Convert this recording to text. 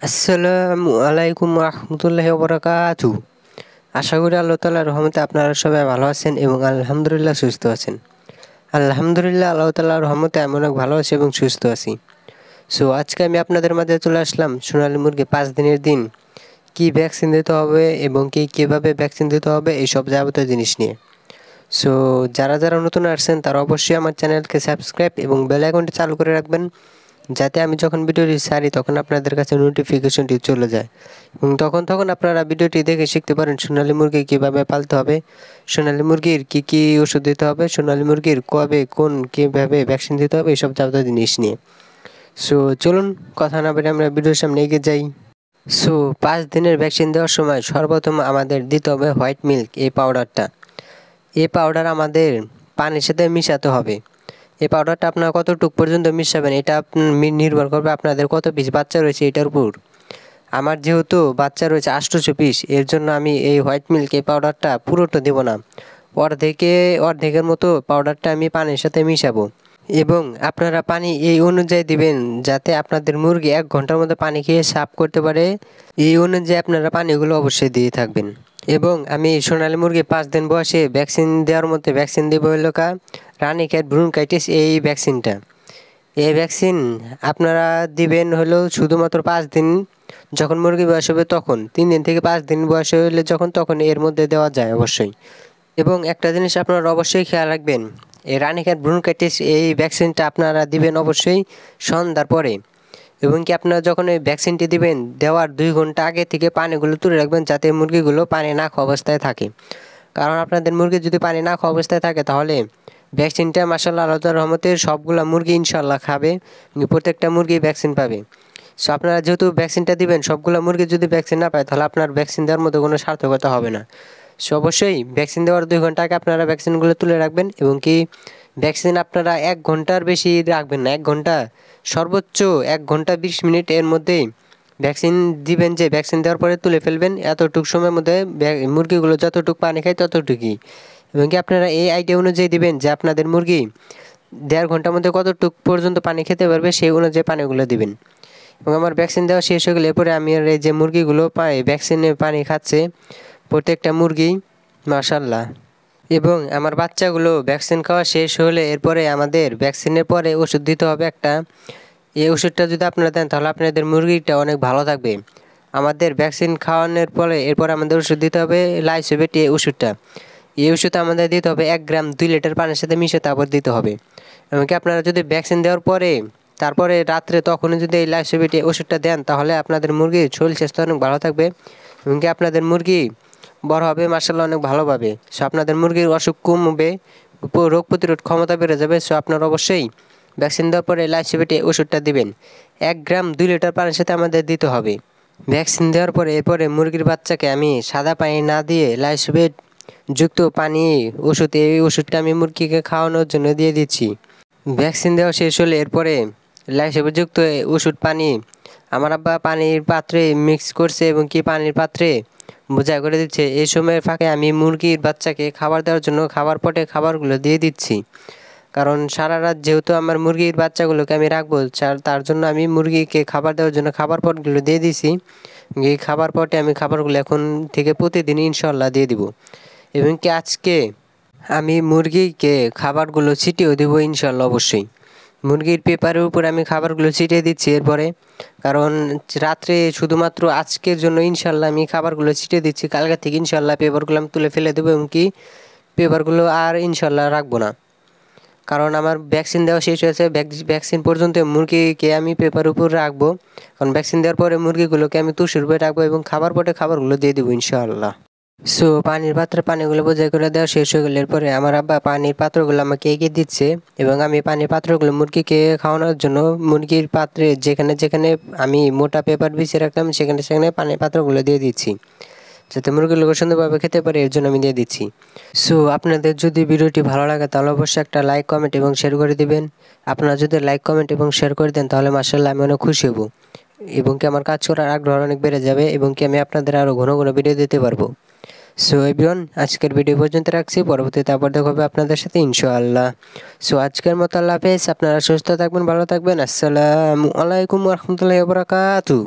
আসসালামু আলাইকুম রহমতুল্লাহি ওয়া বারাকাতুহু। আশা করি আল্লাহ তাআলার রহমতে আপনারা সবাই ভালো আছেন এবং আলহামদুলিল্লাহ সুস্থ আছেন। আলহামদুলিল্লাহ আল্লাহ তাআলার রহমতে আমি অনেক ভালো আছি এবং সুস্থ আছি। সো আজকে আমি আপনাদের মাঝে চলে আসলাম সোনালী মুরগি 5 দিনের দিন কি ভ্যাকসিন দিতে হবে এবং কীভাবে ভ্যাকসিন দিতে হবে এইসব যাবতীয় জিনিস নিয়ে। সো যারা যারা নতুন আসছেন তারা অবশ্যই আমার চ্যানেলকে সাবস্ক্রাইব এবং বেল আইকনটি চালু করে রাখবেন, যাতে আমি যখন ভিডিওটি ছাড়ি তখন আপনাদের কাছে নোটিফিকেশনটি চলে যায় এবং তখন আপনারা ভিডিওটি দেখে শিখতে পারেন সোনালী মুরগি কীভাবে পালতে হবে, সোনালী মুরগির কী ওষুধ দিতে হবে, সোনালী মুরগির কবে কীভাবে ভ্যাকসিন দিতে হবে, এইসব যাবতীয় জিনিস নিয়ে। সো চলুন কথা না বলে আমরা ভিডিওর সামনে এগিয়ে যাই। সো 5 দিনের ভ্যাকসিন দেওয়ার সময় সর্বপ্রথম আমাদের দিতে হবে হোয়াইট মিল্ক, এই পাউডারটা। এই পাউডার আমাদের পানির সাথে মিশাতে হবে। এই পাউডারটা আপনারা কতটুকু পর্যন্ত মিশাবেন এটা নির্ভর করবে আপনাদের কত পিস বাচ্চা রয়েছে এটার উপর। আমার যেহেতু বাচ্চা রয়েছে 800 পিস, এর জন্য আমি এই হোয়াইট মিল্ক এই পাউডারটা পুরোটা দেবো না, অর্ধেকের মতো পাউডারটা আমি পানির সাথে মিশাবো। এবং আপনারা পানি এই অনুযায়ী দিবেন যাতে আপনাদের মুরগি 1 ঘন্টার মধ্যে পানি খেয়ে সাফ করতে পারে। এই অনুযায়ী আপনারা পানিগুলো অবশ্যই দিয়ে থাকবেন। এবং আমি সোনালী মুরগি 5 দিন বয়সে ভ্যাকসিন দেওয়ার মধ্যে ভ্যাকসিন দেবো হলো রানীক্ষেত ব্রুনকাইটিস, এই ভ্যাকসিনটা। এই ভ্যাকসিন আপনারা দিবেন হলো শুধুমাত্র 5 দিন যখন মুরগি বয়স হবে তখন, 3 দিন থেকে 5 দিন বয়স হলে তখন এর মধ্যে দেওয়া যায় অবশ্যই। এবং একটা জিনিস আপনারা অবশ্যই খেয়াল রাখবেন, এই রানীক্ষেত ব্রুনকাইটিস এই ভ্যাকসিনটা আপনারা দিবেন অবশ্যই সন্ধ্যার পরে। এবং আপনারা যখন এই ভ্যাকসিনটি দিবেন দেওয়ার 2 ঘন্টা আগে থেকে পানিগুলো তুলে রাখবেন যাতে মুরগিগুলো পানি না খাওয়া অবস্থায় থাকে। কারণ আপনাদের মুরগি যদি পানি না খাওয়া অবস্থায় থাকে তাহলে ভ্যাকসিনটা মাশাআল্লাহ আল্লাহ তাআলার রহমতে সবগুলা মুরগি ইনশাআল্লাহ খাবে, প্রত্যেকটা মুরগি ভ্যাকসিন পাবে। সো আপনারা যেহেতু ভ্যাকসিনটা দিবেন সবগুলা মুরগি যদি ভ্যাকসিন না পায় তাহলে আপনার ভ্যাকসিন দেওয়ার মতো কোনো সার্থকতা হবে না। সো অবশ্যই ভ্যাকসিন দেওয়ার 2 ঘন্টা আগে আপনারা ভ্যাকসিনগুলো তুলে রাখবেন এবং ভ্যাকসিন আপনারা 1 ঘন্টার বেশি রাখবেন না, 1 ঘন্টা সর্বোচ্চ 1 ঘন্টা 20 মিনিট এর মধ্যেই ভ্যাকসিন দিবেন, যে ভ্যাকসিন দেওয়ার পরে তুলে ফেলবেন। এতটুকু সময়ের মধ্যে মুরগিগুলো যতটুকু পানি খায় ততটুকুই। এবং আপনারা এই আইডিয়া অনুযায়ী দিবেন যে আপনাদের মুরগি 1.5 ঘন্টার মধ্যে কতটুকু পর্যন্ত পানি খেতে পারবে সেই অনুযায়ী পানিগুলো দিবেন। এবং আমার ভ্যাকসিন দেওয়া শেষ হয়ে গেলে এরপরে আমি আর এই যে মুরগিগুলো ভ্যাকসিনে পানি খাচ্ছে প্রত্যেকটা মুরগি মাশাআল্লাহ। এবং আমার বাচ্চাগুলো ভ্যাকসিন খাওয়া শেষ হলে এরপরে আমাদের ভ্যাকসিনের পরে ওষুধ দিতে হবে একটা। এই ওষুধটা যদি আপনারা দেন তাহলে আপনাদের মুরগিটা অনেক ভালো থাকবে। আমাদের ভ্যাকসিন খাওয়ানোর পরে এরপর আমাদের ওষুধ দিতে হবে লাইসোভেট, এই ওষুধটা। এই ওষুধটা আমাদের দিতে হবে 1 গ্রাম 2 লিটার পানির সাথে মিশিয়ে তারপর দিতে হবে। এমনকি আপনারা যদি ভ্যাকসিন দেওয়ার পরে তারপরে রাত্রে তখনই যদি এই লাইসোভেট ওষুধটা দেন তাহলে আপনাদের মুরগির শরীর স্বাস্থ্য অনেক ভালো থাকবে। এমনকি আপনাদের মুরগি বড় হবে মাশাআল্লাহ অনেক ভালোভাবে। সো আপনাদের মুরগির অসুখ কমবে, রোগ প্রতিরোধ ক্ষমতা বেড়ে যাবে। সো আপনারা অবশ্যই ভ্যাকসিন দেওয়ার পরে লাইসোভেট ওষুধটা দিবেন 1 গ্রাম 2 লিটার পানির সাথে আমাদের দিতে হবে। ভ্যাকসিন দেওয়ার পরে এরপরে মুরগির বাচ্চাকে আমি সাদা পানি না দিয়ে লাইসোভেট যুক্ত পানি ওষুধ, এই ওষুধটা আমি মুরগিকে খাওয়ানোর জন্য দিয়ে দিচ্ছি। ভ্যাকসিন দেওয়া শেষ হলে এরপরে লাইসোভেট যুক্ত ওষুধ পানি আমার আব্বা পানির পাত্রে মিক্স করছে এবং পানির পাত্রে বোঝা করে দিচ্ছে। এই সময়ের ফাঁকে আমি মুরগির বাচ্চাকে খাবার দেওয়ার জন্য খাবার পটে খাবারগুলো দিয়ে দিচ্ছি। কারণ সারা রাত যেহেতু আমার মুরগির বাচ্চাগুলোকে আমি রাখবো, তার জন্য আমি মুরগিকে খাবার দেওয়ার জন্য খাবার পটগুলো দিয়ে দিছি। এই খাবার পটে আমি খাবারগুলো এখন থেকে প্রতিদিন ইনশাআল্লাহ দিয়ে দিব। এবং আজকে আমি মুরগিকে খাবারগুলো ছিটিয়েও দেবো ইনশাআল্লাহ অবশ্যই। মুরগির পেপারের উপর আমি খাবারগুলো ছিটিয়ে দিচ্ছি এরপরে, কারণ রাত্রে শুধুমাত্র আজকের জন্য ইনশাআল্লাহ আমি খাবারগুলো ছিটিয়ে দিচ্ছি। কালকে থেকে ইনশাআল্লাহ পেপারগুলো আমি তুলে ফেলে দেবো এবং পেপারগুলো আর ইনশাআল্লাহ রাখবো না। কারণ আমার ভ্যাকসিন দেওয়া শেষ হয়েছে, ভ্যাকসিন পর্যন্ত মুরগিকে আমি পেপারের উপর রাখবো। কারণ ভ্যাকসিন দেওয়ার পরে মুরগিগুলোকে আমি তুষের উপরে রাখবো এবং খাবার পটে খাবারগুলো দিয়ে দেবো ইনশাআল্লাহ। সো পানির পাত্রে পানিগুলো বোঝাই করে দেওয়া শেষ হয়ে গেলে এরপরে আমার আব্বা পানির পাত্রগুলো আমাকে এগিয়ে দিচ্ছে এবং আমি পানির পাত্রগুলো মুরগিকে খাওয়ানোর জন্য মুরগির পাত্রে যেখানে যেখানে আমি মোটা পেপার বিছিয়ে রাখলাম সেখানে সেখানে পানির পাত্রগুলো দিয়ে দিচ্ছি যাতে মুরগিগুলো সুন্দরভাবে খেতে পারে, এর জন্য আমি দিয়ে দিচ্ছি। সো আপনাদের যদি ভিডিওটি ভালো লাগে তাহলে অবশ্যই একটা লাইক কমেন্ট এবং শেয়ার করে দিবেন। আপনারা যদি লাইক কমেন্ট এবং শেয়ার করে দেন তাহলে মাশাআল্লাহ আমি অনেক খুশি হব এবং আমার কাজ করার আগ্রহ অনেক বেড়ে যাবে এবং আমি আপনাদের আরও ঘন ঘন ভিডিও দিতে পারবো। সো এভরিওয়ান, আজকের ভিডিও পর্যন্ত রাখছি, পরবর্তীতে আবার দেখা হবে আপনাদের সাথে ইনশাআল্লাহ। সো আজকের মতো আল্লাহ হাফেজ, আপনারা সুস্থ থাকবেন, ভালো থাকবেন। আসসালামু আলাইকুম রহমতুল্লাহি ওয়া বারাকাতুহু।